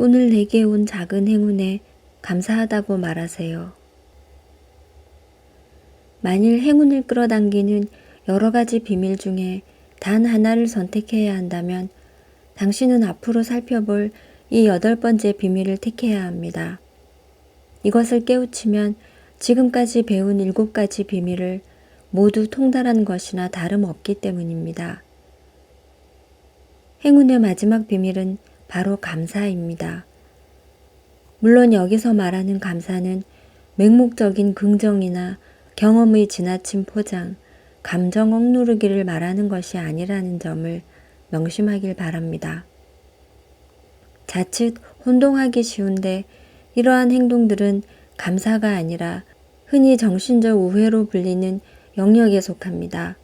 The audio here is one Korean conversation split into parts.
오늘 내게 온 작은 행운에 감사하다고 말하세요. 만일 행운을 끌어당기는 여러 가지 비밀 중에 단 하나를 선택해야 한다면 당신은 앞으로 살펴볼 이 8번째 비밀을 택해야 합니다. 이것을 깨우치면 지금까지 배운 7가지 비밀을 모두 통달한 것이나 다름없기 때문입니다. 행운의 마지막 비밀은 바로 감사입니다. 물론 여기서 말하는 감사는 맹목적인 긍정이나 경험의 지나친 포장, 감정 억누르기를 말하는 것이 아니라는 점을 명심하길 바랍니다. 자칫 혼동하기 쉬운데 이러한 행동들은 감사가 아니라 흔히 정신적 우회로 불리는 영역에 속합니다.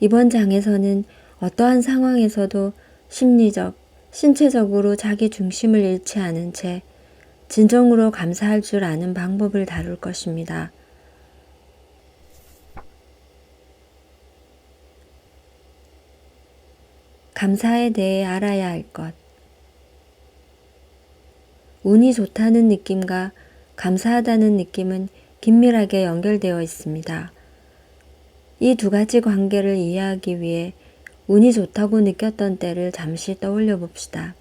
이번 장에서는 어떠한 상황에서도 심리적, 신체적으로 자기 중심을 잃지 않은 채 진정으로 감사할 줄 아는 방법을 다룰 것입니다. 감사에 대해 알아야 할 것. 운이 좋다는 느낌과 감사하다는 느낌은 긴밀하게 연결되어 있습니다. 이 2가지 관계를 이해하기 위해 운이 좋다고 느꼈던 때를 잠시 떠올려 봅시다.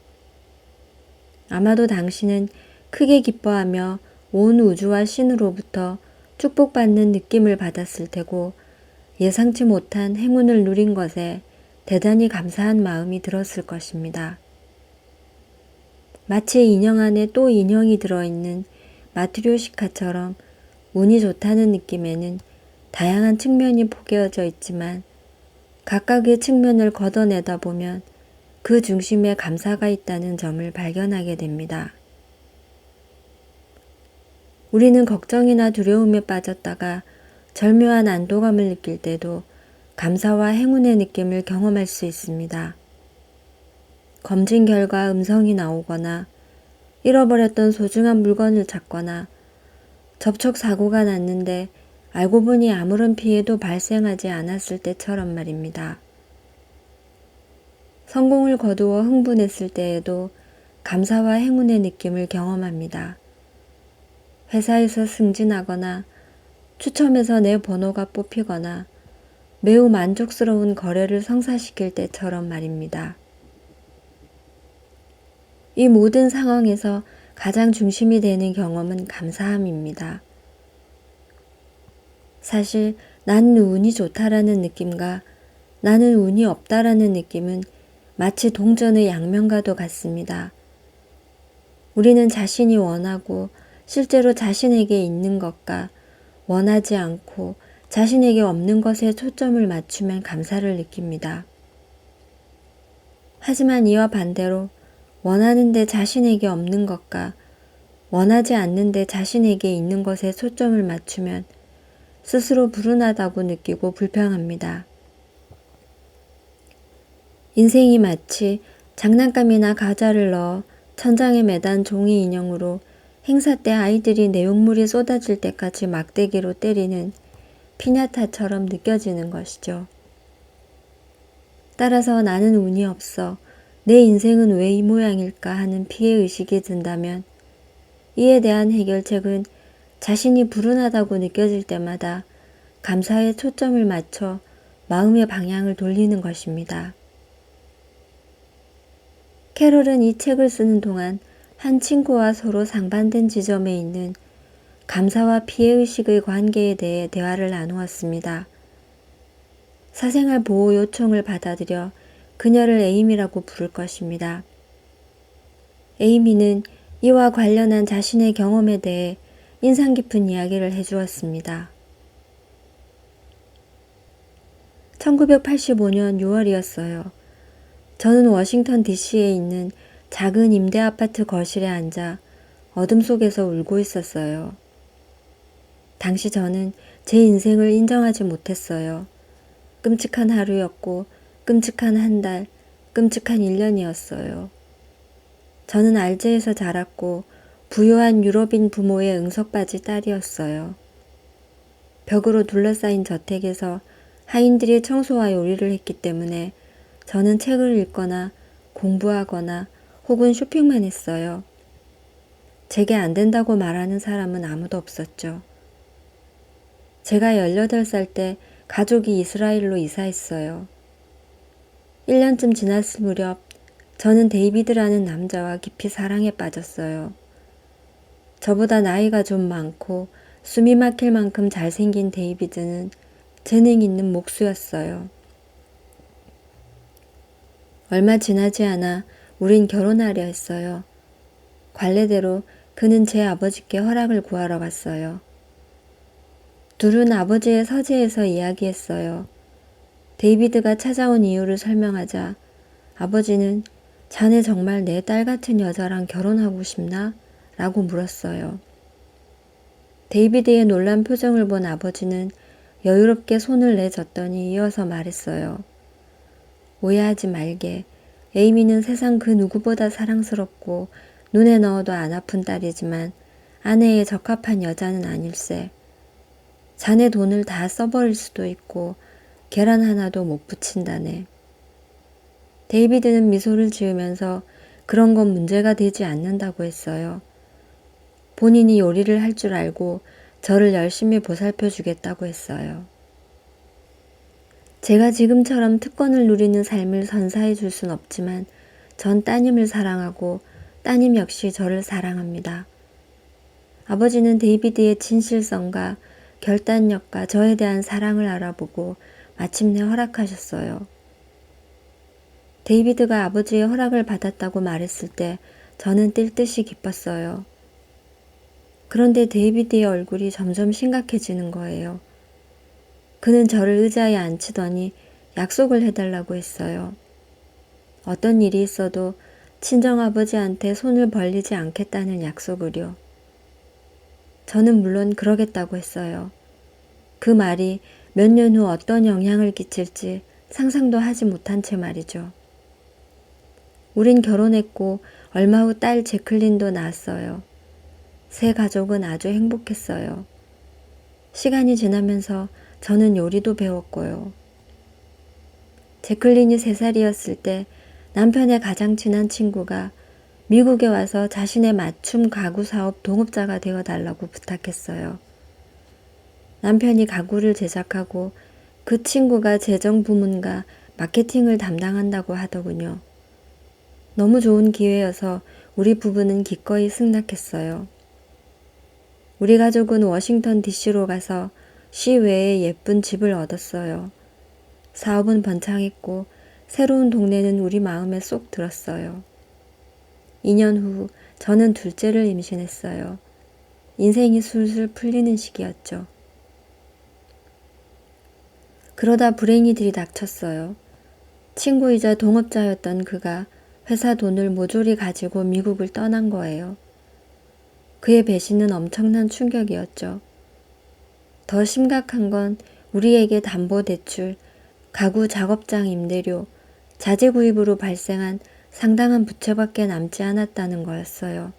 아마도 당신은 크게 기뻐하며 온 우주와 신으로부터 축복받는 느낌을 받았을 테고 예상치 못한 행운을 누린 것에 대단히 감사한 마음이 들었을 것입니다. 마치 인형 안에 또 인형이 들어있는 마트리오시카처럼 운이 좋다는 느낌에는 다양한 측면이 포개어져 있지만 각각의 측면을 걷어내다 보면 그 중심에 감사가 있다는 점을 발견하게 됩니다. 우리는 걱정이나 두려움에 빠졌다가 절묘한 안도감을 느낄 때도 감사와 행운의 느낌을 경험할 수 있습니다. 검진 결과 음성이 나오거나 잃어버렸던 소중한 물건을 찾거나 접촉 사고가 났는데 알고 보니 아무런 피해도 발생하지 않았을 때처럼 말입니다. 성공을 거두어 흥분했을 때에도 감사와 행운의 느낌을 경험합니다. 회사에서 승진하거나 추첨해서 내 번호가 뽑히거나 매우 만족스러운 거래를 성사시킬 때처럼 말입니다. 이 모든 상황에서 가장 중심이 되는 경험은 감사함입니다. 사실 나는 운이 좋다라는 느낌과 나는 운이 없다라는 느낌은 마치 동전의 양면과도 같습니다. 우리는 자신이 원하고 실제로 자신에게 있는 것과 원하지 않고 자신에게 없는 것에 초점을 맞추면 감사를 느낍니다. 하지만 이와 반대로 원하는데 자신에게 없는 것과 원하지 않는데 자신에게 있는 것에 초점을 맞추면 스스로 불운하다고 느끼고 불평합니다. 인생이 마치 장난감이나 과자를 넣어 천장에 매단 종이 인형으로 행사 때 아이들이 내용물이 쏟아질 때까지 막대기로 때리는 피냐타처럼 느껴지는 것이죠. 따라서 나는 운이 없어, 내 인생은 왜 이 모양일까 하는 피해의식이 든다면 이에 대한 해결책은 자신이 불운하다고 느껴질 때마다 감사에 초점을 맞춰 마음의 방향을 돌리는 것입니다. 캐롤은 이 책을 쓰는 동안 한 친구와 서로 상반된 지점에 있는 감사와 피해의식의 관계에 대해 대화를 나누었습니다. 사생활 보호 요청을 받아들여 그녀를 에이미라고 부를 것입니다. 에이미는 이와 관련한 자신의 경험에 대해 인상 깊은 이야기를 해주었습니다. 1985년 6월이었어요. 저는 워싱턴 DC에 있는 작은 임대 아파트 거실에 앉아 어둠 속에서 울고 있었어요. 당시 저는 제 인생을 인정하지 못했어요. 끔찍한 하루였고 끔찍한 한 달, 끔찍한 1년이었어요. 저는 알제에서 자랐고 부유한 유럽인 부모의 응석바지 딸이었어요. 벽으로 둘러싸인 저택에서 하인들이 청소와 요리를 했기 때문에 저는 책을 읽거나 공부하거나 혹은 쇼핑만 했어요. 제게 안 된다고 말하는 사람은 아무도 없었죠. 제가 18살 때 가족이 이스라엘로 이사했어요. 1년쯤 지났을 무렵 저는 데이비드라는 남자와 깊이 사랑에 빠졌어요. 저보다 나이가 좀 많고 숨이 막힐 만큼 잘생긴 데이비드는 재능 있는 목수였어요. 얼마 지나지 않아 우린 결혼하려 했어요. 관례대로 그는 제 아버지께 허락을 구하러 갔어요. 둘은 아버지의 서재에서 이야기했어요. 데이비드가 찾아온 이유를 설명하자 아버지는 자네 정말 내 딸 같은 여자랑 결혼하고 싶나? 라고 물었어요. 데이비드의 놀란 표정을 본 아버지는 여유롭게 손을 내젓더니 이어서 말했어요. 오해하지 말게. 에이미는 세상 그 누구보다 사랑스럽고 눈에 넣어도 안 아픈 딸이지만 아내에 적합한 여자는 아닐세. 자네 돈을 다 써버릴 수도 있고 계란 하나도 못 붙인다네. 데이비드는 미소를 지으면서 그런 건 문제가 되지 않는다고 했어요. 본인이 요리를 할 줄 알고 저를 열심히 보살펴 주겠다고 했어요. 제가 지금처럼 특권을 누리는 삶을 선사해 줄 순 없지만 전 따님을 사랑하고 따님 역시 저를 사랑합니다. 아버지는 데이비드의 진실성과 결단력과 저에 대한 사랑을 알아보고 마침내 허락하셨어요. 데이비드가 아버지의 허락을 받았다고 말했을 때 저는 뛸 듯이 기뻤어요. 그런데 데이비드의 얼굴이 점점 심각해지는 거예요. 그는 저를 의자에 앉히더니 약속을 해달라고 했어요. 어떤 일이 있어도 친정아버지한테 손을 벌리지 않겠다는 약속을요. 저는 물론 그러겠다고 했어요. 그 말이 몇 년 후 어떤 영향을 끼칠지 상상도 하지 못한 채 말이죠. 우린 결혼했고 얼마 후 딸 제클린도 낳았어요. 새 가족은 아주 행복했어요. 시간이 지나면서 저는 요리도 배웠고요. 제클린이 3살이었을 때 남편의 가장 친한 친구가 미국에 와서 자신의 맞춤 가구 사업 동업자가 되어달라고 부탁했어요. 남편이 가구를 제작하고 그 친구가 재정 부문과 마케팅을 담당한다고 하더군요. 너무 좋은 기회여서 우리 부부는 기꺼이 승낙했어요. 우리 가족은 워싱턴 DC로 가서 시외에 예쁜 집을 얻었어요. 사업은 번창했고 새로운 동네는 우리 마음에 쏙 들었어요. 2년 후 저는 둘째를 임신했어요. 인생이 술술 풀리는 시기였죠. 그러다 불행이 들이닥쳤어요. 친구이자 동업자였던 그가 회사 돈을 모조리 가지고 미국을 떠난 거예요. 그의 배신은 엄청난 충격이었죠. 더 심각한 건 우리에게 담보대출, 가구 작업장 임대료, 자재 구입으로 발생한 상당한 부채밖에 남지 않았다는 거였어요.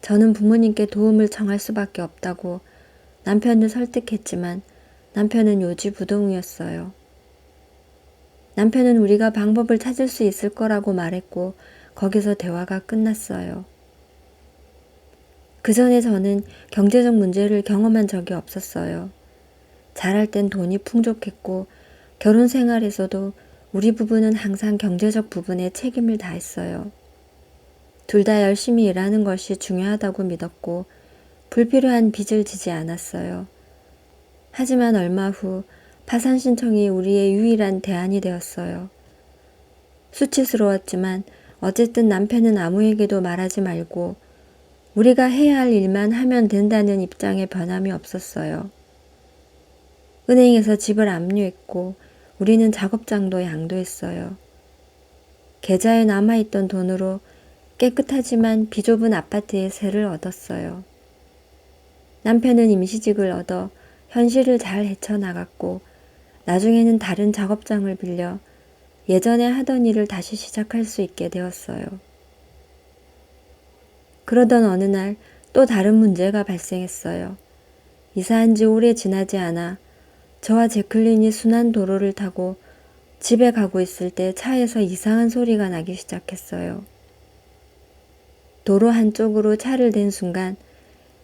저는 부모님께 도움을 청할 수밖에 없다고 남편을 설득했지만 남편은 요지부동이었어요. 남편은 우리가 방법을 찾을 수 있을 거라고 말했고 거기서 대화가 끝났어요. 그 전에 저는 경제적 문제를 경험한 적이 없었어요. 잘할 땐 돈이 풍족했고 결혼 생활에서도 우리 부부는 항상 경제적 부분에 책임을 다했어요. 둘 다 열심히 일하는 것이 중요하다고 믿었고 불필요한 빚을 지지 않았어요. 하지만 얼마 후 파산 신청이 우리의 유일한 대안이 되었어요. 수치스러웠지만 어쨌든 남편은 아무에게도 말하지 말고 우리가 해야 할 일만 하면 된다는 입장에 변함이 없었어요. 은행에서 집을 압류했고 우리는 작업장도 양도했어요. 계좌에 남아있던 돈으로 깨끗하지만 비좁은 아파트의 세를 얻었어요. 남편은 임시직을 얻어 현실을 잘 헤쳐나갔고 나중에는 다른 작업장을 빌려 예전에 하던 일을 다시 시작할 수 있게 되었어요. 그러던 어느 날 또 다른 문제가 발생했어요. 이사한 지 오래 지나지 않아 저와 제클린이 순환 도로를 타고 집에 가고 있을 때 차에서 이상한 소리가 나기 시작했어요. 도로 한쪽으로 차를 댄 순간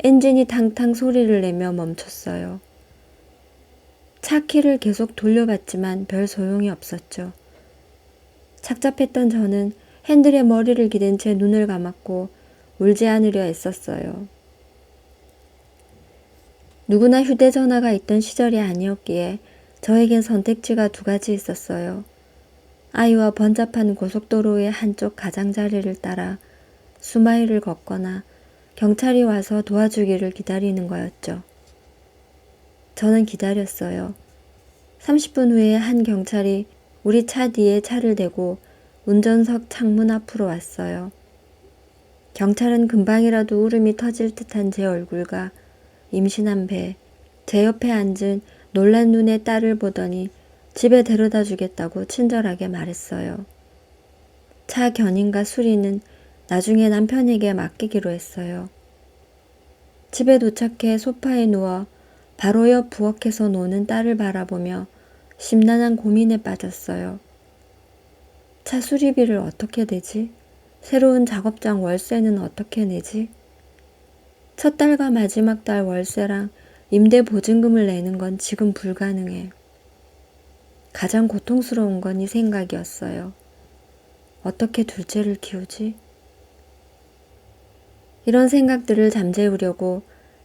엔진이 탕탕 소리를 내며 멈췄어요. 차 키를 계속 돌려봤지만 별 소용이 없었죠. 착잡했던 저는 핸들에 머리를 기댄 채 눈을 감았고 울지 않으려 애썼어요. 누구나 휴대전화가 있던 시절이 아니었기에 저에겐 선택지가 두 가지 있었어요. 아이와 번잡한 고속도로의 한쪽 가장자리를 따라 수마일을 걷거나 경찰이 와서 도와주기를 기다리는 거였죠. 저는 기다렸어요. 30분 후에 한 경찰이 우리 차 뒤에 차를 대고 운전석 창문 앞으로 왔어요. 경찰은 금방이라도 울음이 터질 듯한 제 얼굴과 임신한 배, 제 옆에 앉은 놀란 눈의 딸을 보더니 집에 데려다 주겠다고 친절하게 말했어요. 차 견인과 수리는 나중에 남편에게 맡기기로 했어요. 집에 도착해 소파에 누워 바로 옆 부엌에서 노는 딸을 바라보며 심란한 고민에 빠졌어요. 차 수리비를 어떻게 내지? 새로운 작업장 월세는 어떻게 내지? 첫 달과 마지막 달 월세랑 임대 보증금을 내는 건 지금 불가능해. 가장 고통스러운 건 이 생각이었어요. 어떻게 둘째를 키우지? 이런 생각들을 잠재우려고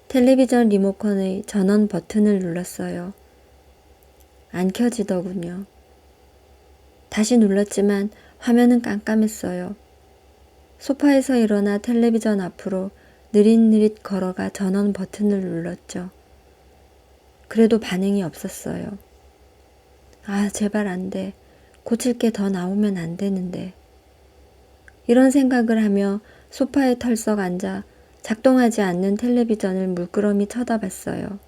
텔레비전 리모컨의 전원 버튼을 눌렀어요. 안 켜지더군요. 다시 눌렀지만 화면은 깜깜했어요. 소파에서 일어나 텔레비전 앞으로 느릿느릿 걸어가 전원 버튼을 눌렀죠. 그래도 반응이 없었어요. 아, 제발 안 돼. 고칠 게 더 나오면 안 되는데. 이런 생각을 하며 소파에 털썩 앉아 작동하지 않는 텔레비전을 물끄러미 쳐다봤어요.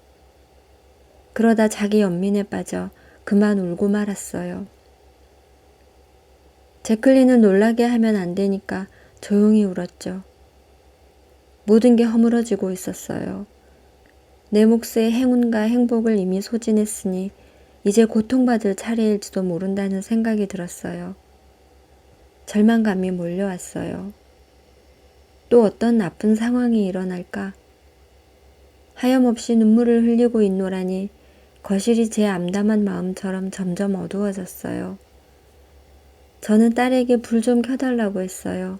그러다 자기 연민에 빠져 그만 울고 말았어요. 제클린을 놀라게 하면 안 되니까 조용히 울었죠. 모든 게 허물어지고 있었어요. 내 몫의 행운과 행복을 이미 소진했으니 이제 고통받을 차례일지도 모른다는 생각이 들었어요. 절망감이 몰려왔어요. 또 어떤 나쁜 상황이 일어날까? 하염없이 눈물을 흘리고 있노라니 거실이 제 암담한 마음처럼 점점 어두워졌어요. 저는 딸에게 불 좀 켜달라고 했어요.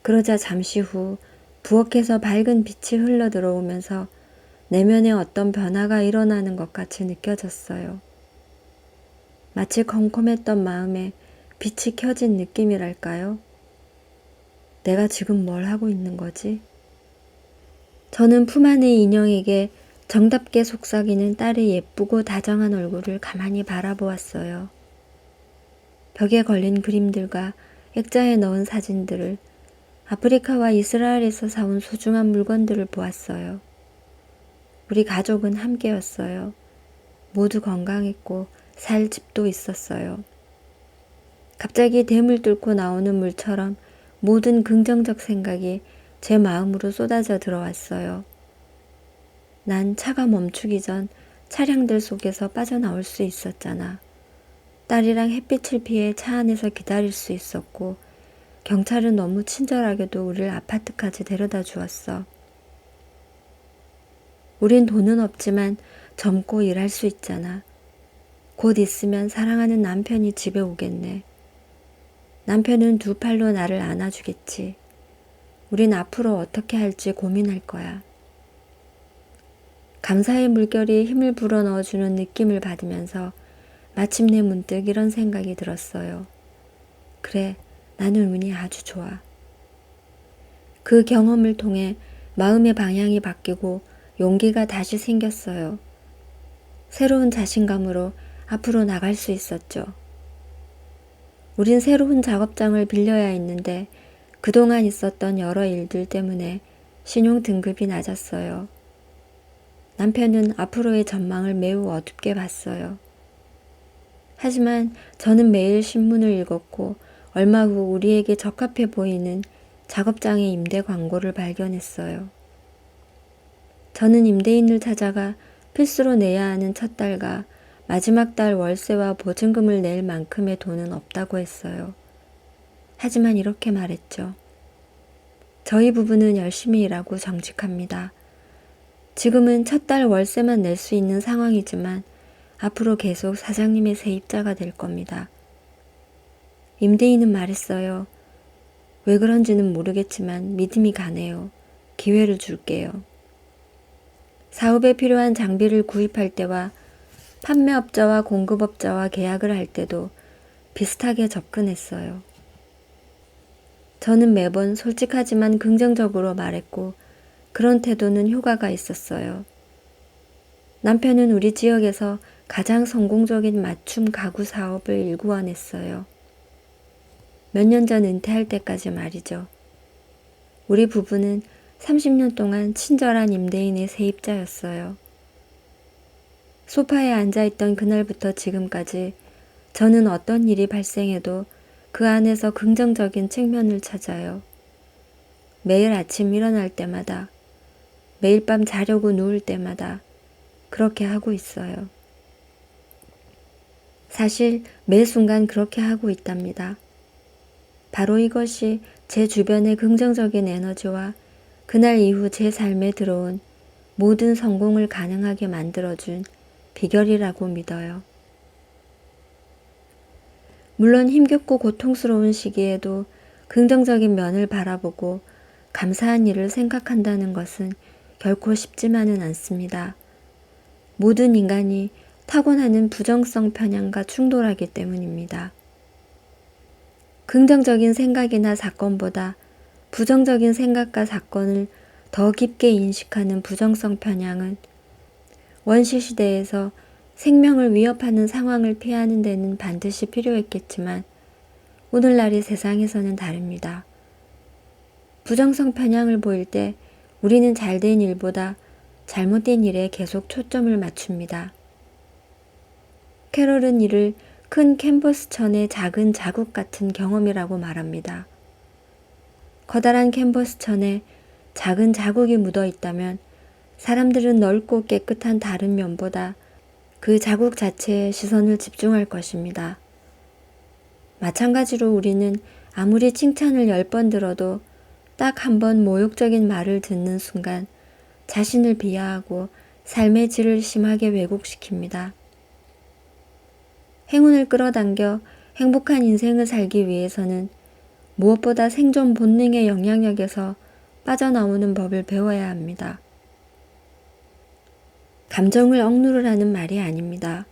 그러자 잠시 후 부엌에서 밝은 빛이 흘러 들어오면서 내면에 어떤 변화가 일어나는 것 같이 느껴졌어요. 마치 컴컴했던 마음에 빛이 켜진 느낌이랄까요? 내가 지금 뭘 하고 있는 거지? 저는 품 안의 인형에게 정답게 속삭이는 딸의 예쁘고 다정한 얼굴을 가만히 바라보았어요. 벽에 걸린 그림들과 액자에 넣은 사진들을, 아프리카와 이스라엘에서 사온 소중한 물건들을 보았어요. 우리 가족은 함께였어요. 모두 건강했고 살 집도 있었어요. 갑자기 댐을 뚫고 나오는 물처럼 모든 긍정적 생각이 제 마음으로 쏟아져 들어왔어요. 난 차가 멈추기 전 차량들 속에서 빠져나올 수 있었잖아. 딸이랑 햇빛을 피해 차 안에서 기다릴 수 있었고 경찰은 너무 친절하게도 우리를 아파트까지 데려다 주었어. 우린 돈은 없지만 젊고 일할 수 있잖아. 곧 있으면 사랑하는 남편이 집에 오겠네. 남편은 두 팔로 나를 안아주겠지. 우린 앞으로 어떻게 할지 고민할 거야. 감사의 물결이 힘을 불어넣어주는 느낌을 받으면서 마침내 문득 이런 생각이 들었어요. 그래, 나는 운이 아주 좋아. 그 경험을 통해 마음의 방향이 바뀌고 용기가 다시 생겼어요. 새로운 자신감으로 앞으로 나갈 수 있었죠. 우린 새로운 작업장을 빌려야 했는데 그동안 있었던 여러 일들 때문에 신용 등급이 낮았어요. 남편은 앞으로의 전망을 매우 어둡게 봤어요. 하지만 저는 매일 신문을 읽었고 얼마 후 우리에게 적합해 보이는 작업장의 임대 광고를 발견했어요. 저는 임대인을 찾아가 필수로 내야 하는 첫 달과 마지막 달 월세와 보증금을 낼 만큼의 돈은 없다고 했어요. 하지만 이렇게 말했죠. 저희 부부는 열심히 일하고 정직합니다. 지금은 첫 달 월세만 낼 수 있는 상황이지만 앞으로 계속 사장님의 세입자가 될 겁니다. 임대인은 말했어요. 왜 그런지는 모르겠지만 믿음이 가네요. 기회를 줄게요. 사업에 필요한 장비를 구입할 때와 판매업자와 공급업자와 계약을 할 때도 비슷하게 접근했어요. 저는 매번 솔직하지만 긍정적으로 말했고 그런 태도는 효과가 있었어요. 남편은 우리 지역에서 가장 성공적인 맞춤 가구 사업을 일구어냈어요. 몇 년 전 은퇴할 때까지 말이죠. 우리 부부는 30년 동안 친절한 임대인의 세입자였어요. 소파에 앉아있던 그날부터 지금까지 저는 어떤 일이 발생해도 그 안에서 긍정적인 측면을 찾아요. 매일 아침 일어날 때마다, 매일 밤 자려고 누울 때마다 그렇게 하고 있어요. 사실 매 순간 그렇게 하고 있답니다. 바로 이것이 제 주변의 긍정적인 에너지와 그날 이후 제 삶에 들어온 모든 성공을 가능하게 만들어준 비결이라고 믿어요. 물론 힘겹고 고통스러운 시기에도 긍정적인 면을 바라보고 감사한 일을 생각한다는 것은 결코 쉽지만은 않습니다. 모든 인간이 타고나는 부정성 편향과 충돌하기 때문입니다. 긍정적인 생각이나 사건보다 부정적인 생각과 사건을 더 깊게 인식하는 부정성 편향은 원시시대에서 생명을 위협하는 상황을 피하는 데는 반드시 필요했겠지만 오늘날의 세상에서는 다릅니다. 부정성 편향을 보일 때 우리는 잘된 일보다 잘못된 일에 계속 초점을 맞춥니다. 캐롤은 이를 큰 캔버스천의 작은 자국 같은 경험이라고 말합니다. 커다란 캔버스천에 작은 자국이 묻어 있다면 사람들은 넓고 깨끗한 다른 면보다 그 자국 자체에 시선을 집중할 것입니다. 마찬가지로 우리는 아무리 칭찬을 10번 들어도 딱 한 번 모욕적인 말을 듣는 순간 자신을 비하하고 삶의 질을 심하게 왜곡시킵니다. 행운을 끌어당겨 행복한 인생을 살기 위해서는 무엇보다 생존 본능의 영향력에서 빠져나오는 법을 배워야 합니다. 감정을 억누르라는 말이 아닙니다.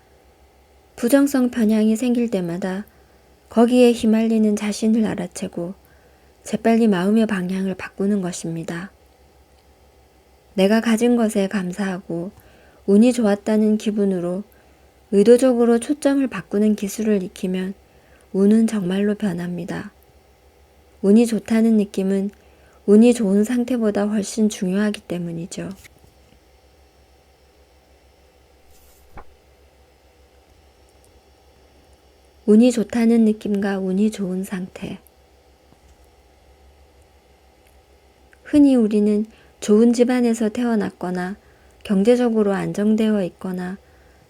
부정성 편향이 생길 때마다 거기에 휘말리는 자신을 알아채고 재빨리 마음의 방향을 바꾸는 것입니다. 내가 가진 것에 감사하고 운이 좋았다는 기분으로 의도적으로 초점을 바꾸는 기술을 익히면 운은 정말로 변합니다. 운이 좋다는 느낌은 운이 좋은 상태보다 훨씬 중요하기 때문이죠. 운이 좋다는 느낌과 운이 좋은 상태. 흔히 우리는 좋은 집안에서 태어났거나 경제적으로 안정되어 있거나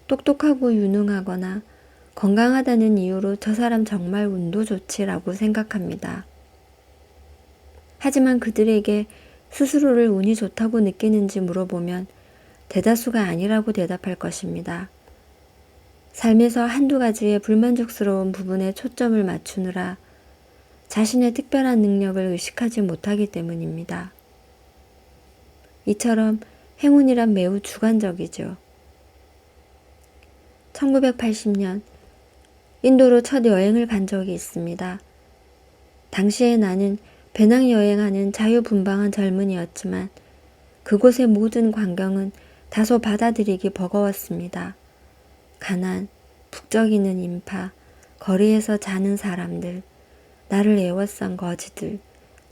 똑똑하고 유능하거나 건강하다는 이유로 저 사람 정말 운도 좋지라고 생각합니다. 하지만 그들에게 스스로를 운이 좋다고 느끼는지 물어보면 대다수가 아니라고 대답할 것입니다. 삶에서 한두 가지의 불만족스러운 부분에 초점을 맞추느라 자신의 특별한 능력을 의식하지 못하기 때문입니다. 이처럼 행운이란 매우 주관적이죠. 1980년 인도로 첫 여행을 간 적이 있습니다. 당시에 나는 배낭여행하는 자유분방한 젊은이였지만 그곳의 모든 광경은 다소 받아들이기 버거웠습니다. 가난, 북적이는 인파, 거리에서 자는 사람들, 나를 애워싼 거지들,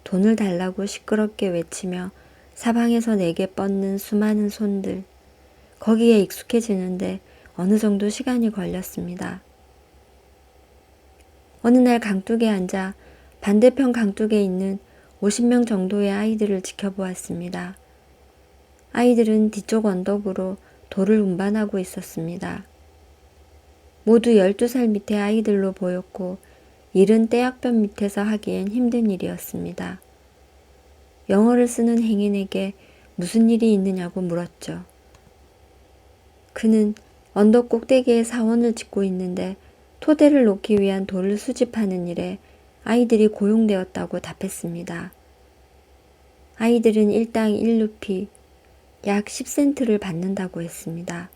돈을 달라고 시끄럽게 외치며 사방에서 내게 뻗는 수많은 손들, 거기에 익숙해지는데 어느 정도 시간이 걸렸습니다. 어느 날 강둑에 앉아 반대편 강둑에 있는 50명 정도의 아이들을 지켜보았습니다. 아이들은 뒤쪽 언덕으로 돌을 운반하고 있었습니다. 모두 12살 밑의 아이들로 보였고 일은 떼약볕 밑에서 하기엔 힘든 일이었습니다. 영어를 쓰는 행인에게 무슨 일이 있느냐고 물었죠. 그는 언덕 꼭대기에 사원을 짓고 있는데 토대를 놓기 위한 돌을 수집하는 일에 아이들이 고용되었다고 답했습니다. 아이들은 일당 1루피, 약 10센트를 받는다고 했습니다.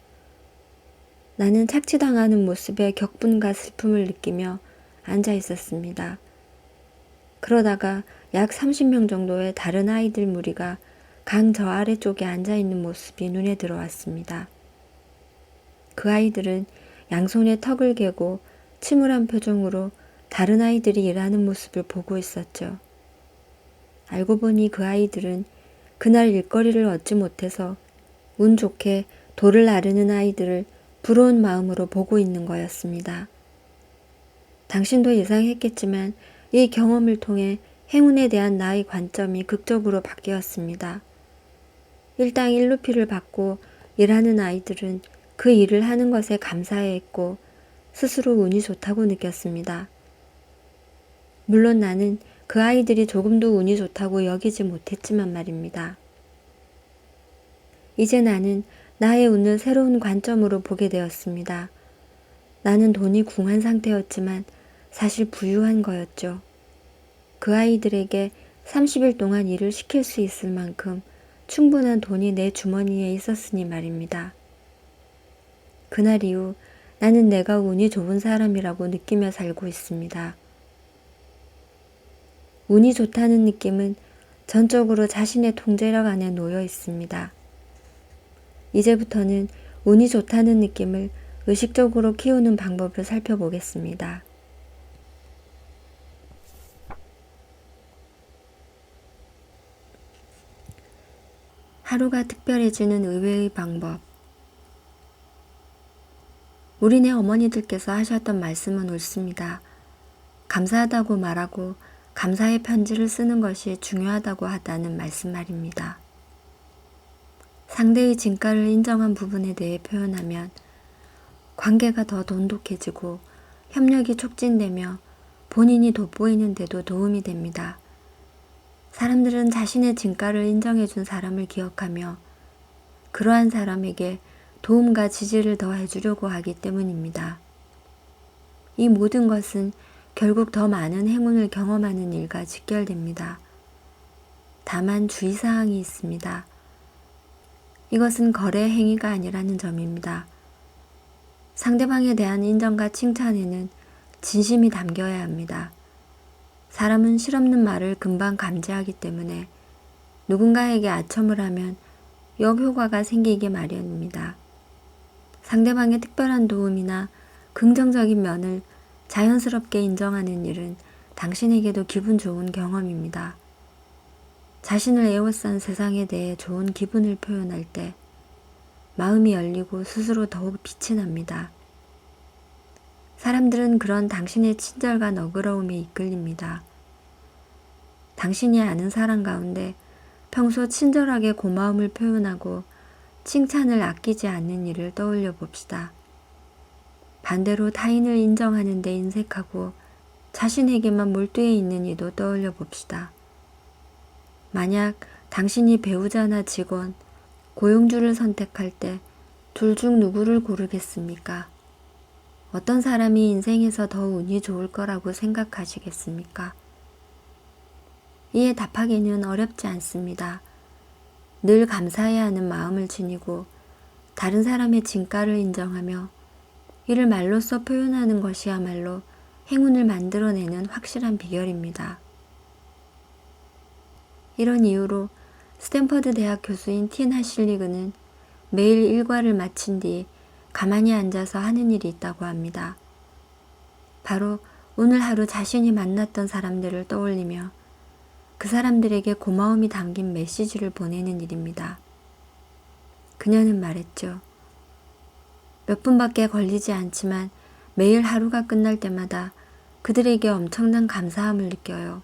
나는 착취당하는 모습에 격분과 슬픔을 느끼며 앉아 있었습니다. 그러다가 약 30명 정도의 다른 아이들 무리가 강 저 아래쪽에 앉아 있는 모습이 눈에 들어왔습니다. 그 아이들은 양손에 턱을 개고 침울한 표정으로 다른 아이들이 일하는 모습을 보고 있었죠. 알고 보니 그 아이들은 그날 일거리를 얻지 못해서 운 좋게 돌을 나르는 아이들을 부러운 마음으로 보고 있는 거였습니다. 당신도 예상했겠지만 이 경험을 통해 행운에 대한 나의 관점이 극적으로 바뀌었습니다. 일당 1루피를 받고 일하는 아이들은 그 일을 하는 것에 감사해했고 스스로 운이 좋다고 느꼈습니다. 물론 나는 그 아이들이 조금도 운이 좋다고 여기지 못했지만 말입니다. 이제 나는 나의 운을 새로운 관점으로 보게 되었습니다. 나는 돈이 궁한 상태였지만 사실 부유한 거였죠. 그 아이들에게 30일 동안 일을 시킬 수 있을 만큼 충분한 돈이 내 주머니에 있었으니 말입니다. 그날 이후 나는 내가 운이 좋은 사람이라고 느끼며 살고 있습니다. 운이 좋다는 느낌은 전적으로 자신의 통제력 안에 놓여 있습니다. 이제부터는 운이 좋다는 느낌을 의식적으로 키우는 방법을 살펴보겠습니다. 하루가 특별해지는 의외의 방법. 우리네 어머니들께서 하셨던 말씀은 옳습니다. 감사하다고 말하고 감사의 편지를 쓰는 것이 중요하다고 하다는 말씀 말입니다. 상대의 진가를 인정한 부분에 대해 표현하면 관계가 더 돈독해지고 협력이 촉진되며 본인이 돋보이는 데도 도움이 됩니다. 사람들은 자신의 진가를 인정해준 사람을 기억하며 그러한 사람에게 도움과 지지를 더해주려고 하기 때문입니다. 이 모든 것은 결국 더 많은 행운을 경험하는 일과 직결됩니다. 다만 주의사항이 있습니다. 이것은 거래 행위가 아니라는 점입니다. 상대방에 대한 인정과 칭찬에는 진심이 담겨야 합니다. 사람은 실없는 말을 금방 감지하기 때문에 누군가에게 아첨을 하면 역효과가 생기기 마련입니다. 상대방의 특별한 도움이나 긍정적인 면을 자연스럽게 인정하는 일은 당신에게도 기분 좋은 경험입니다. 자신을 에워싼 세상에 대해 좋은 기분을 표현할 때 마음이 열리고 스스로 더욱 빛이 납니다. 사람들은 그런 당신의 친절과 너그러움에 이끌립니다. 당신이 아는 사람 가운데 평소 친절하게 고마움을 표현하고 칭찬을 아끼지 않는 일을 떠올려 봅시다. 반대로 타인을 인정하는 데 인색하고 자신에게만 몰두해 있는 이도 떠올려 봅시다. 만약 당신이 배우자나 직원, 고용주를 선택할 때 둘 중 누구를 고르겠습니까? 어떤 사람이 인생에서 더 운이 좋을 거라고 생각하시겠습니까? 이에 답하기는 어렵지 않습니다. 늘 감사해야 하는 마음을 지니고 다른 사람의 진가를 인정하며 이를 말로써 표현하는 것이야말로 행운을 만들어내는 확실한 비결입니다. 이런 이유로 스탠퍼드 대학 교수인 티나 실리그는 매일 일과를 마친 뒤 가만히 앉아서 하는 일이 있다고 합니다. 바로 오늘 하루 자신이 만났던 사람들을 떠올리며 그 사람들에게 고마움이 담긴 메시지를 보내는 일입니다. 그녀는 말했죠. 몇 분밖에 걸리지 않지만 매일 하루가 끝날 때마다 그들에게 엄청난 감사함을 느껴요.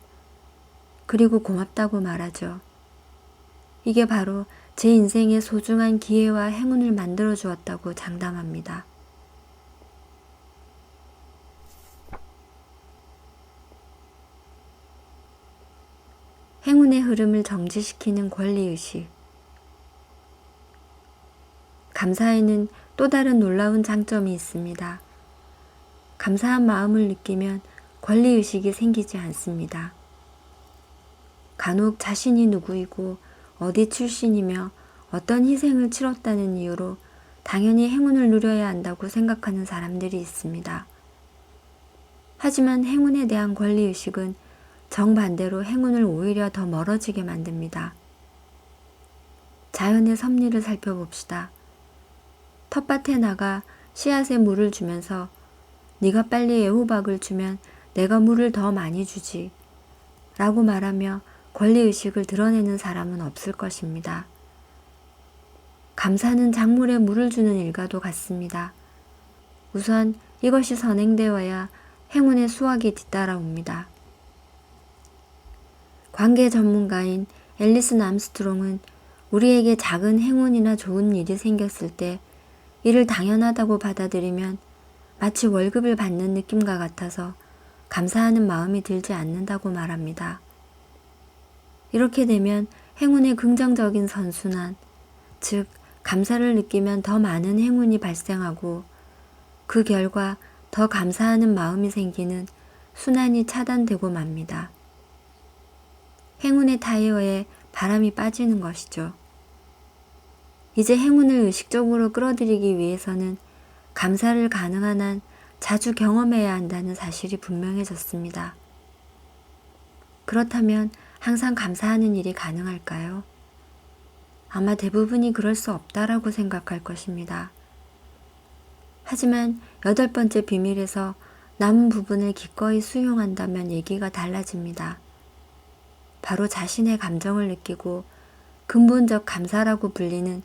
그리고 고맙다고 말하죠. 이게 바로 제 인생의 소중한 기회와 행운을 만들어 주었다고 장담합니다. 행운의 행운의 흐름을 정지시키는 권리의식. 감사에는 또 다른 놀라운 장점이 있습니다. 감사한 마음을 느끼면 권리의식이 생기지 않습니다. 간혹 자신이 누구이고 어디 출신이며 어떤 희생을 치렀다는 이유로 당연히 행운을 누려야 한다고 생각하는 사람들이 있습니다. 하지만 행운에 대한 권리의식은 정반대로 행운을 오히려 더 멀어지게 만듭니다. 자연의 섭리를 살펴봅시다. 텃밭에 나가 씨앗에 물을 주면서 네가 빨리 애호박을 주면 내가 물을 더 많이 주지 라고 말하며 권리의식을 드러내는 사람은 없을 것입니다. 감사는 작물에 물을 주는 일과도 같습니다. 우선 이것이 선행되어야 행운의 수확이 뒤따라옵니다. 관계 전문가인 앨리슨 암스트롱은 우리에게 작은 행운이나 좋은 일이 생겼을 때 이를 당연하다고 받아들이면 마치 월급을 받는 느낌과 같아서 감사하는 마음이 들지 않는다고 말합니다. 이렇게 되면 행운의 긍정적인 선순환, 즉 감사를 느끼면 더 많은 행운이 발생하고 그 결과 더 감사하는 마음이 생기는 순환이 차단되고 맙니다. 행운의 타이어에 바람이 빠지는 것이죠. 이제 행운을 의식적으로 끌어들이기 위해서는 감사를 가능한 한 자주 경험해야 한다는 사실이 분명해졌습니다. 그렇다면 항상 감사하는 일이 가능할까요? 아마 대부분이 그럴 수 없다라고 생각할 것입니다. 하지만 8번째 비밀에서 남은 부분을 기꺼이 수용한다면 얘기가 달라집니다. 바로 자신의 감정을 느끼고 근본적 감사라고 불리는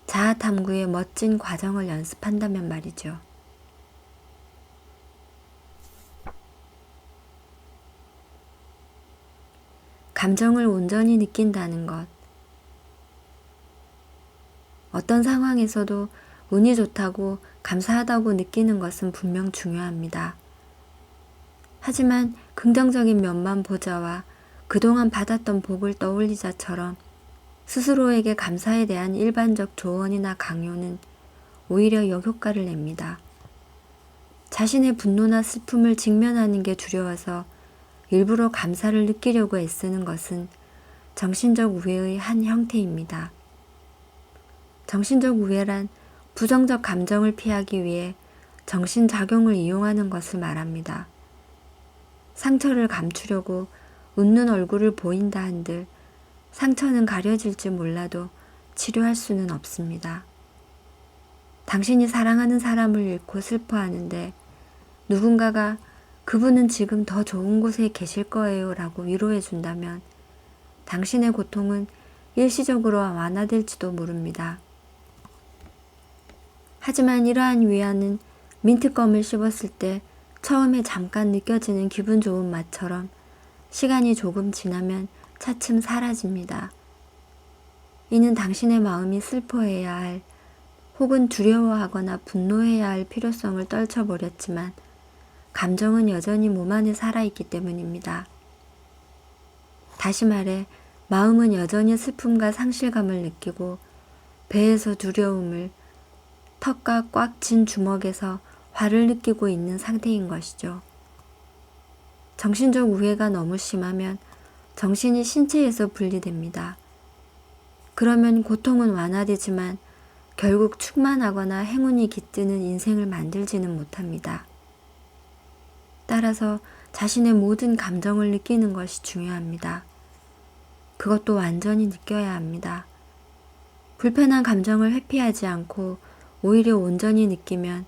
자아 탐구의 멋진 과정을 연습한다면 말이죠. 감정을 온전히 느낀다는 것. 어떤 상황에서도 운이 좋다고 감사하다고 느끼는 것은 분명 중요합니다. 하지만 긍정적인 면만 보자와 그동안 받았던 복을 떠올리자처럼 스스로에게 감사에 대한 일반적 조언이나 강요는 오히려 역효과를 냅니다. 자신의 분노나 슬픔을 직면하는 게 두려워서 일부러 감사를 느끼려고 애쓰는 것은 정신적 우회의 한 형태입니다. 정신적 우회란 부정적 감정을 피하기 위해 정신작용을 이용하는 것을 말합니다. 상처를 감추려고 웃는 얼굴을 보인다 한들 상처는 가려질지 몰라도 치료할 수는 없습니다. 당신이 사랑하는 사람을 잃고 슬퍼하는데 누군가가 그분은 지금 더 좋은 곳에 계실 거예요 라고 위로해 준다면 당신의 고통은 일시적으로 완화될지도 모릅니다. 하지만 이러한 위안은 민트껌을 씹었을 때 처음에 잠깐 느껴지는 기분 좋은 맛처럼 시간이 조금 지나면 차츰 사라집니다. 이는 당신의 마음이 슬퍼해야 할 혹은 두려워하거나 분노해야 할 필요성을 떨쳐버렸지만 감정은 여전히 몸 안에 살아있기 때문입니다. 다시 말해 마음은 여전히 슬픔과 상실감을 느끼고 배에서 두려움을, 턱과 꽉 쥔 주먹에서 화를 느끼고 있는 상태인 것이죠. 정신적 우회가 너무 심하면 정신이 신체에서 분리됩니다. 그러면 고통은 완화되지만 결국 충만하거나 행운이 깃드는 인생을 만들지는 못합니다. 따라서 자신의 모든 감정을 느끼는 것이 중요합니다. 그것도 완전히 느껴야 합니다. 불편한 감정을 회피하지 않고 오히려 온전히 느끼면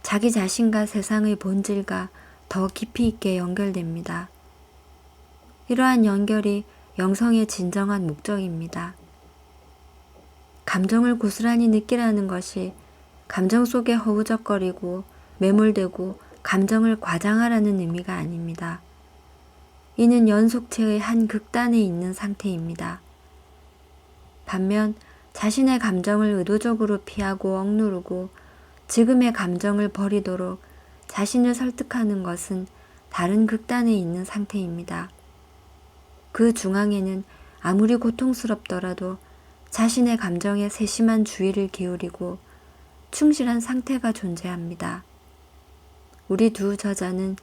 자기 자신과 세상의 본질과 더 깊이 있게 연결됩니다. 이러한 연결이 영성의 진정한 목적입니다. 감정을 고스란히 느끼라는 것이 감정 속에 허우적거리고 매몰되고 감정을 과장하라는 의미가 아닙니다. 이는 연속체의 한 극단에 있는 상태입니다. 반면 자신의 감정을 의도적으로 피하고 억누르고 지금의 감정을 버리도록 자신을 설득하는 것은 다른 극단에 있는 상태입니다. 그 중앙에는 아무리 고통스럽더라도 자신의 감정에 세심한 주의를 기울이고 충실한 상태가 존재합니다. 우리 두 저자는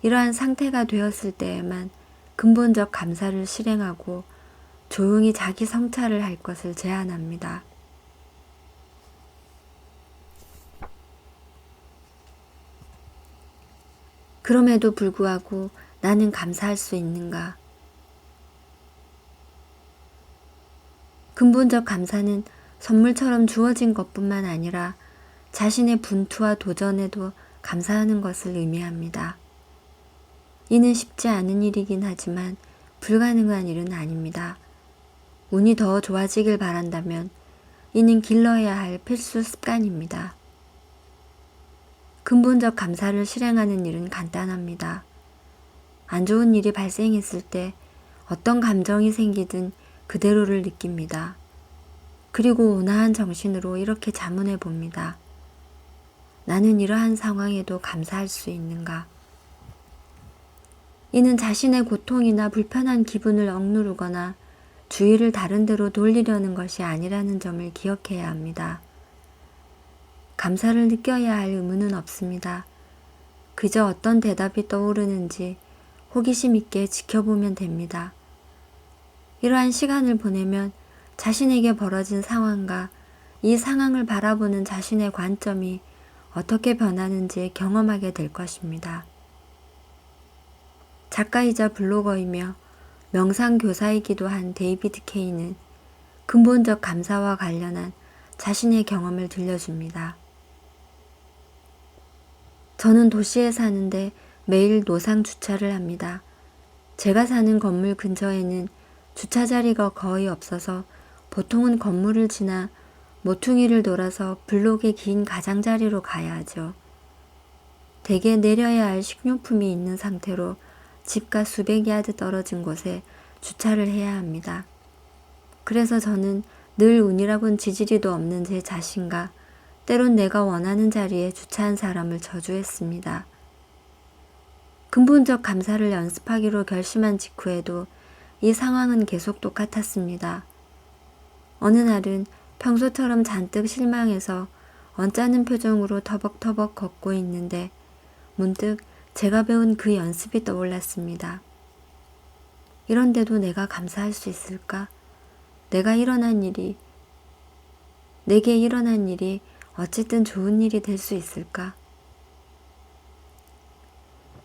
이러한 상태가 되었을 때에만 근본적 감사를 실행하고 조용히 자기 성찰을 할 것을 제안합니다. 그럼에도 불구하고 나는 감사할 수 있는가? 근본적 감사는 선물처럼 주어진 것뿐만 아니라 자신의 분투와 도전에도 감사하는 것을 의미합니다. 이는 쉽지 않은 일이긴 하지만 불가능한 일은 아닙니다. 운이 더 좋아지길 바란다면 이는 길러야 할 필수 습관입니다. 근본적 감사를 실행하는 일은 간단합니다. 안 좋은 일이 발생했을 때 어떤 감정이 생기든 그대로를 느낍니다. 그리고 온화한 정신으로 이렇게 자문해 봅니다. 나는 이러한 상황에도 감사할 수 있는가? 이는 자신의 고통이나 불편한 기분을 억누르거나 주의를 다른 데로 돌리려는 것이 아니라는 점을 기억해야 합니다. 감사를 느껴야 할 의무는 없습니다. 그저 어떤 대답이 떠오르는지 호기심 있게 지켜보면 됩니다. 이러한 시간을 보내면 자신에게 벌어진 상황과 이 상황을 바라보는 자신의 관점이 어떻게 변하는지 경험하게 될 것입니다. 작가이자 블로거이며 명상교사이기도 한 데이비드 케이는 근본적 감사와 관련한 자신의 경험을 들려줍니다. 저는 도시에 사는데 매일 노상 주차를 합니다. 제가 사는 건물 근처에는 주차 자리가 거의 없어서 보통은 건물을 지나 모퉁이를 돌아서 블록의 긴 가장자리로 가야 하죠. 대개 내려야 할 식료품이 있는 상태로 집과 수백 야드 떨어진 곳에 주차를 해야 합니다. 그래서 저는 늘 운이라곤 지지리도 없는 제 자신과 때론 내가 원하는 자리에 주차한 사람을 저주했습니다. 근본적 감사를 연습하기로 결심한 직후에도 이 상황은 계속 똑같았습니다. 어느 날은 평소처럼 잔뜩 실망해서 언짢은 표정으로 터벅터벅 걷고 있는데 문득 제가 배운 그 연습이 떠올랐습니다. 이런데도 내가 감사할 수 있을까? 내게 일어난 일이 어쨌든 좋은 일이 될 수 있을까?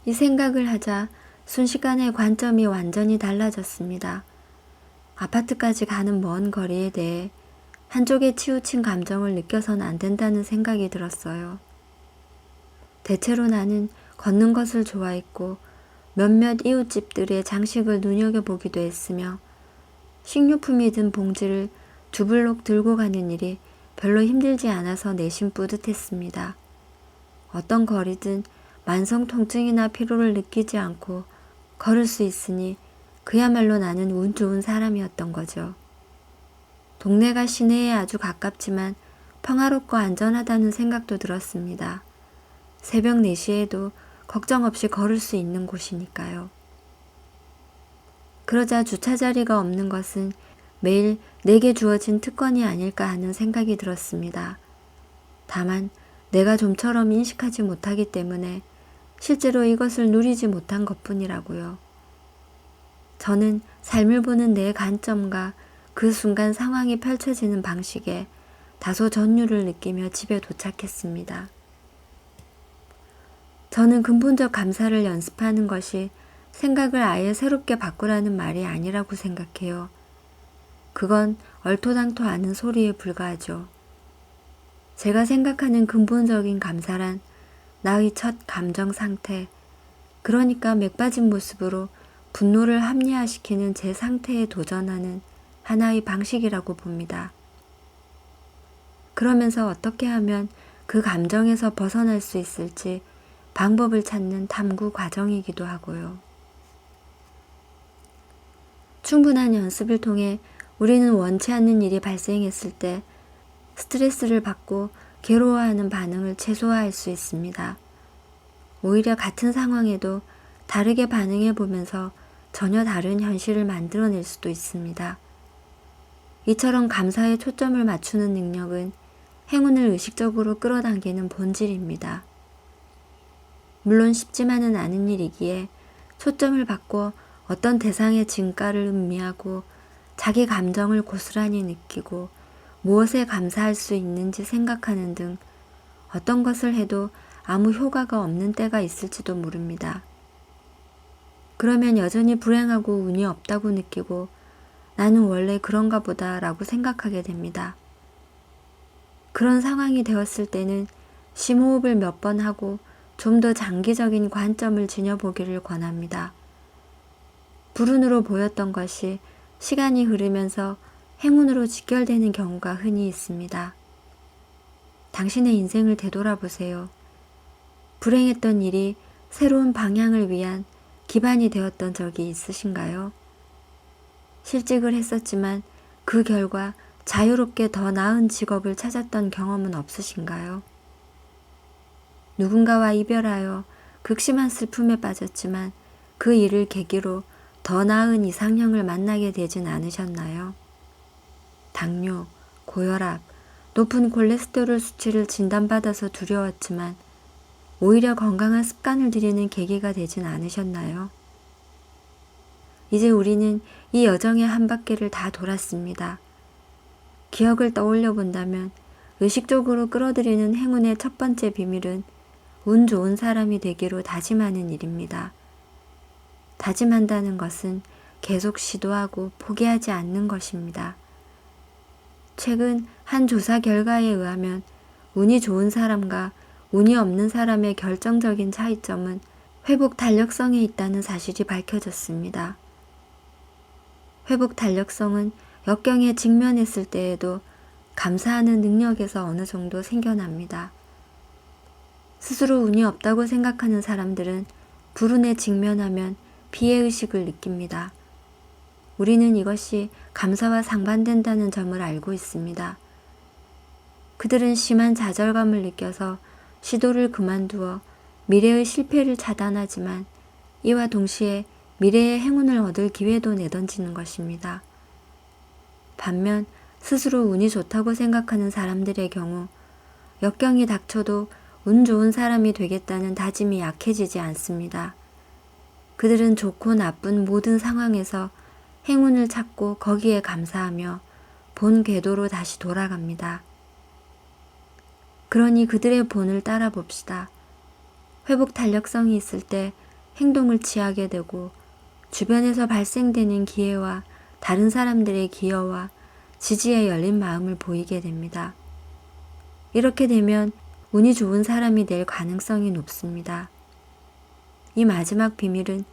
이 생각을 하자 순식간에 관점이 완전히 달라졌습니다. 아파트까지 가는 먼 거리에 대해 한쪽에 치우친 감정을 느껴서는 안 된다는 생각이 들었어요. 대체로 나는 걷는 것을 좋아했고 몇몇 이웃집들의 장식을 눈여겨보기도 했으며 식료품이 든 봉지를 두 블록 들고 가는 일이 별로 힘들지 않아서 내심 뿌듯했습니다. 어떤 거리든 만성 통증이나 피로를 느끼지 않고 걸을 수 있으니 그야말로 나는 운 좋은 사람이었던 거죠. 동네가 시내에 아주 가깝지만 평화롭고 안전하다는 생각도 들었습니다. 새벽 4시에도 걱정 없이 걸을 수 있는 곳이니까요. 그러자 주차 자리가 없는 것은 매일 내게 주어진 특권이 아닐까 하는 생각이 들었습니다. 다만 내가 좀처럼 인식하지 못하기 때문에 실제로 이것을 누리지 못한 것뿐이라고요. 저는 삶을 보는 내 관점과 그 순간 상황이 펼쳐지는 방식에 다소 전율을 느끼며 집에 도착했습니다. 저는 근본적 감사를 연습하는 것이 생각을 아예 새롭게 바꾸라는 말이 아니라고 생각해요. 그건 얼토당토 않은 소리에 불과하죠. 제가 생각하는 근본적인 감사란 나의 첫 감정 상태, 그러니까 맥빠진 모습으로 분노를 합리화시키는 제 상태에 도전하는 하나의 방식이라고 봅니다. 그러면서 어떻게 하면 그 감정에서 벗어날 수 있을지 방법을 찾는 탐구 과정이기도 하고요. 충분한 연습을 통해 우리는 원치 않는 일이 발생했을 때 스트레스를 받고 괴로워하는 반응을 최소화할 수 있습니다. 오히려 같은 상황에도 다르게 반응해 보면서 전혀 다른 현실을 만들어낼 수도 있습니다. 이처럼 감사에 초점을 맞추는 능력은 행운을 의식적으로 끌어당기는 본질입니다. 물론 쉽지만은 않은 일이기에 초점을 바꿔 어떤 대상의 진가를 음미하고 자기 감정을 고스란히 느끼고 무엇에 감사할 수 있는지 생각하는 등 어떤 것을 해도 아무 효과가 없는 때가 있을지도 모릅니다. 그러면 여전히 불행하고 운이 없다고 느끼고 나는 원래 그런가 보다 라고 생각하게 됩니다. 그런 상황이 되었을 때는 심호흡을 몇 번 하고 좀 더 장기적인 관점을 지녀보기를 권합니다. 불운으로 보였던 것이 시간이 흐르면서 행운으로 직결되는 경우가 흔히 있습니다. 당신의 인생을 되돌아보세요. 불행했던 일이 새로운 방향을 위한 기반이 되었던 적이 있으신가요? 실직을 했었지만 그 결과 자유롭게 더 나은 직업을 찾았던 경험은 없으신가요? 누군가와 이별하여 극심한 슬픔에 빠졌지만 그 일을 계기로 더 나은 이상형을 만나게 되진 않으셨나요? 당뇨, 고혈압, 높은 콜레스테롤 수치를 진단받아서 두려웠지만 오히려 건강한 습관을 들이는 계기가 되진 않으셨나요? 이제 우리는 이 여정의 한 바퀴를 다 돌았습니다. 기억을 떠올려 본다면 의식적으로 끌어들이는 행운의 첫 번째 비밀은 운 좋은 사람이 되기로 다짐하는 일입니다. 다짐한다는 것은 계속 시도하고 포기하지 않는 것입니다. 최근 한 조사 결과에 의하면 운이 좋은 사람과 운이 없는 사람의 결정적인 차이점은 회복 탄력성에 있다는 사실이 밝혀졌습니다. 회복 탄력성은 역경에 직면했을 때에도 감사하는 능력에서 어느 정도 생겨납니다. 스스로 운이 없다고 생각하는 사람들은 불운에 직면하면 피해의식을 느낍니다. 우리는 이것이 감사와 상반된다는 점을 알고 있습니다. 그들은 심한 좌절감을 느껴서 시도를 그만두어 미래의 실패를 차단하지만 이와 동시에 미래의 행운을 얻을 기회도 내던지는 것입니다. 반면 스스로 운이 좋다고 생각하는 사람들의 경우 역경이 닥쳐도 운 좋은 사람이 되겠다는 다짐이 약해지지 않습니다. 그들은 좋고 나쁜 모든 상황에서 행운을 찾고 거기에 감사하며 본 궤도로 다시 돌아갑니다. 그러니 그들의 본을 따라 봅시다. 회복 탄력성이 있을 때 행동을 취하게 되고 주변에서 발생되는 기회와 다른 사람들의 기여와 지지에 열린 마음을 보이게 됩니다. 이렇게 되면 운이 좋은 사람이 될 가능성이 높습니다. 이 마지막 비밀은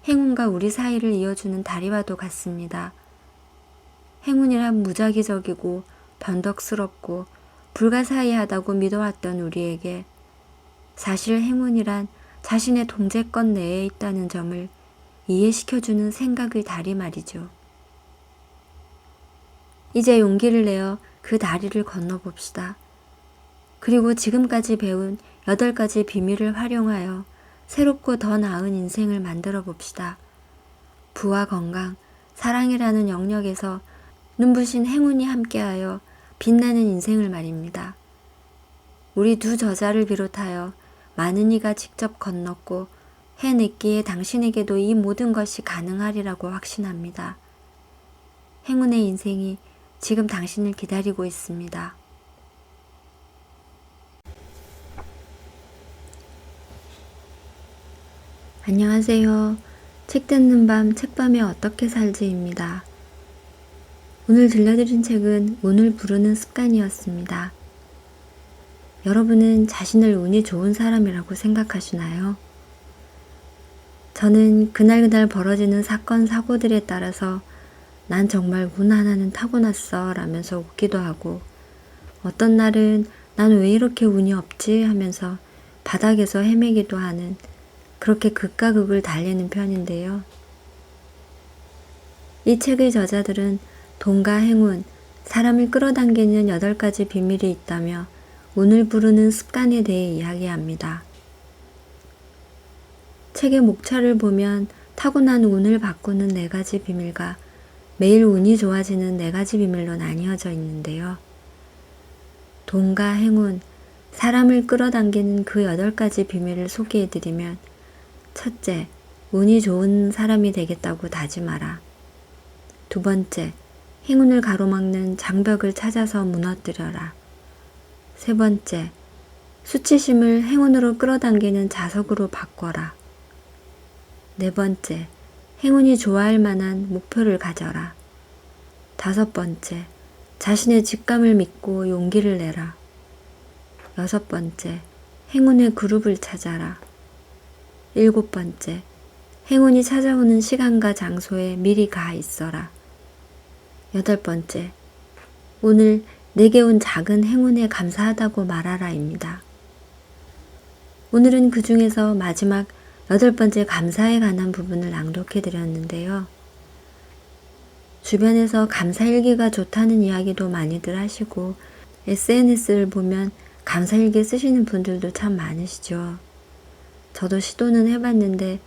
행운과 우리 사이를 이어주는 다리와도 같습니다. 행운이란 무작위적이고 변덕스럽고 불가사의하다고 믿어왔던 우리에게 사실 행운이란 자신의 통제권 내에 있다는 점을 이해시켜주는 생각의 다리 말이죠. 이제 용기를 내어 그 다리를 건너봅시다. 그리고 지금까지 배운 8가지 비밀을 활용하여 새롭고 더 나은 인생을 만들어 봅시다. 부와 건강, 사랑이라는 영역에서 눈부신 행운이 함께하여 빛나는 인생을 말입니다. 우리 두 저자를 비롯하여 많은 이가 직접 건넜고 해냈기에 당신에게도 이 모든 것이 가능하리라고 확신합니다. 행운의 인생이 지금 당신을 기다리고 있습니다. 안녕하세요. 책 듣는 밤 책밤에 어떻게 살지입니다. 오늘 들려드린 책은 운을 부르는 습관이었습니다. 여러분은 자신을 운이 좋은 사람이라고 생각하시나요? 저는 그날 벌어지는 사건 사고들에 따라서 난 정말 운 하나는 타고났어 라면서 웃기도 하고 어떤 날은 난 왜 이렇게 운이 없지 하면서 바닥에서 헤매기도 하는 그렇게 극과 극을 달리는 편인데요. 이 책의 저자들은 돈과 행운, 사람을 끌어당기는 8가지 비밀이 있다며 운을 부르는 습관에 대해 이야기합니다. 책의 목차를 보면 타고난 운을 바꾸는 4가지 비밀과 매일 운이 좋아지는 4가지 비밀로 나뉘어져 있는데요. 돈과 행운, 사람을 끌어당기는 그 8가지 비밀을 소개해드리면, 첫째, 운이 좋은 사람이 되겠다고 다짐하라. 두 번째, 행운을 가로막는 장벽을 찾아서 무너뜨려라. 세 번째, 수치심을 행운으로 끌어당기는 자석으로 바꿔라. 네 번째, 행운이 좋아할 만한 목표를 가져라. 다섯 번째, 자신의 직감을 믿고 용기를 내라. 여섯 번째, 행운의 그룹을 찾아라. 일곱 번째, 행운이 찾아오는 시간과 장소에 미리 가 있어라. 여덟 번째, 오늘 내게 온 작은 행운에 감사하다고 말하라입니다. 오늘은 그 중에서 마지막 8번째 감사에 관한 부분을 낭독해 드렸는데요. 주변에서 감사일기가 좋다는 이야기도 많이들 하시고 SNS를 보면 감사일기 쓰시는 분들도 참 많으시죠. 저도 시도는 해봤는데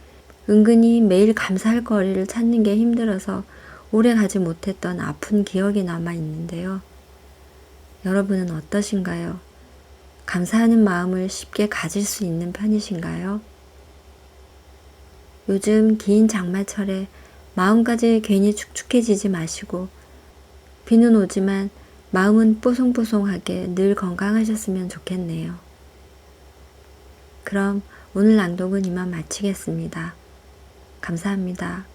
은근히 매일 감사할 거리를 찾는 게 힘들어서 오래 가지 못했던 아픈 기억이 남아 있는데요. 여러분은 어떠신가요? 감사하는 마음을 쉽게 가질 수 있는 편이신가요? 요즘 긴 장마철에 마음까지 괜히 축축해지지 마시고 비는 오지만 마음은 뽀송뽀송하게 늘 건강하셨으면 좋겠네요. 그럼 오늘 낭독은 이만 마치겠습니다. 감사합니다.